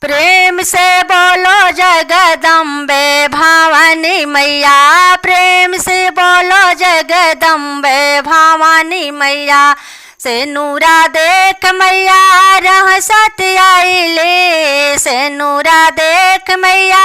प्रेम से बोलो जगदम्बे भवानी मैया, प्रेम से बोलो जगदम्बे भवानी मैया। से नूरा देख मैया रह सत्य आइले, से नूरा देख मैया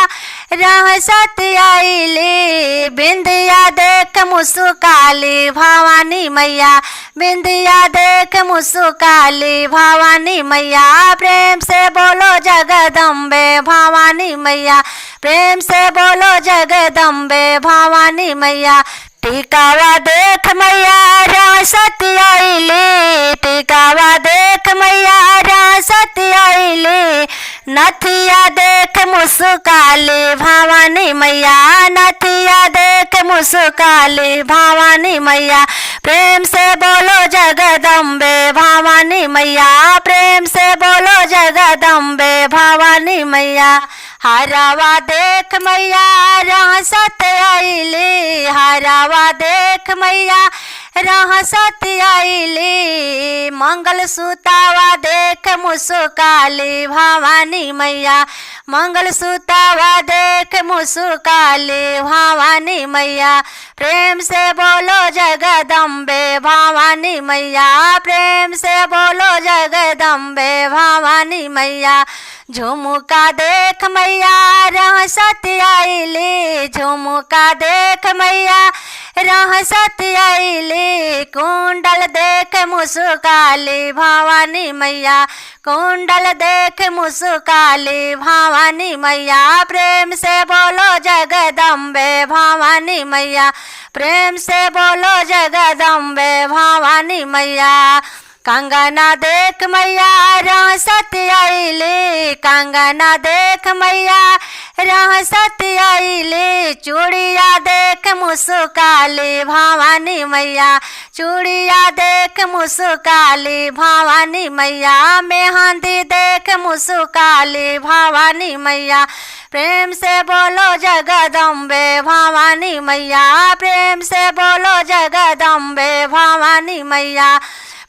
रह सत्य आइले। बिंदिया देख मुस्काली भवानी मैया, बिंदिया देख मुस्काली भवानी मैया। प्रेम से बोलो जगदम्बे भवानी मैया, प्रेम से बोलो जगदम्बे भवानी मैया। टिकावा देख मैया रह सत्य आइले, टिकावा देख मैया रह सत्य आइले। नथिया देख मुस्काली भवानी मैया, नथिया देख मुस्काली भवानी मैया। प्रेम से बोलो जगदम्बे भवानी मैया, प्रेम से बोलो जगदम्बे भवानी मैया। हरावा देख मैया रह सत्य आइले, हरावा देख मैया रह सत्य आइले। मंगल सूतावा देख मुस्काली भवानी मैया, मंगल सूतावा देख मुस्काली भवानी मैया। प्रेम से बोलो जगदम्बे भवानी मैया, प्रेम से बोलो जगदम्बे भवानी मैया। झुमुका देख मैया रह सत्य आइले, झुमुका देख मैया रह सत्य आइले। कुंडल देख मुस्काली भवानी मैया, कुंडल देख मुस्काली भवानी मैया। प्रेम से बोलो जगदम्बे भवानी मैया, प्रेम से बोलो जगदम्बे भवानी मैया। कंगना देख मैया रह सत्य आइले, कंगना देख मैया रह सत्य आइले। चूड़िया देख मुस्काली भवानी मैया, चूड़िया देख मुस्काली भवानी मैया। मेहंदी देख मुस्काली भवानी मैया, प्रेम से बोलो जगदम्बे भवानी मैया, प्रेम से बोलो जगदम्बे भवानी मैया।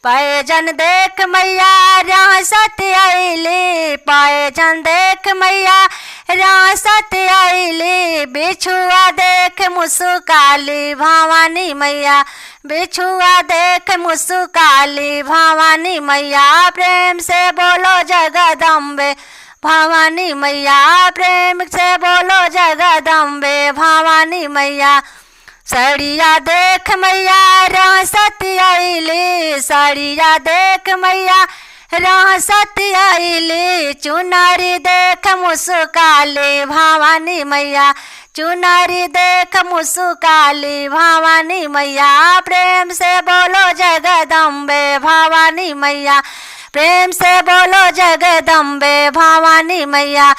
पैजन देख मैया रह सत्य आइले, पैजन देख मैया रह सत्य आइले। बिछुआ देख मुस्काली भवानी मैया, बिछुआ देख मुस्काली भवानी मैया। प्रेम से बोलो जगदम्बे भवानी मैया, प्रेम से बोलो जगदम्बे भवानी मैया। साड़िया देख मैया रह सत्य आइले, साड़िया देख मैया रह सत्य आइले। चुनरी देख मुस्काली भवानी मैया, चुनरी देख मुस्काली भवानी मैया। प्रेम से बोलो जगदम्बे भवानी मैया, प्रेम से बोलो जगदम्बे भवानी मैया।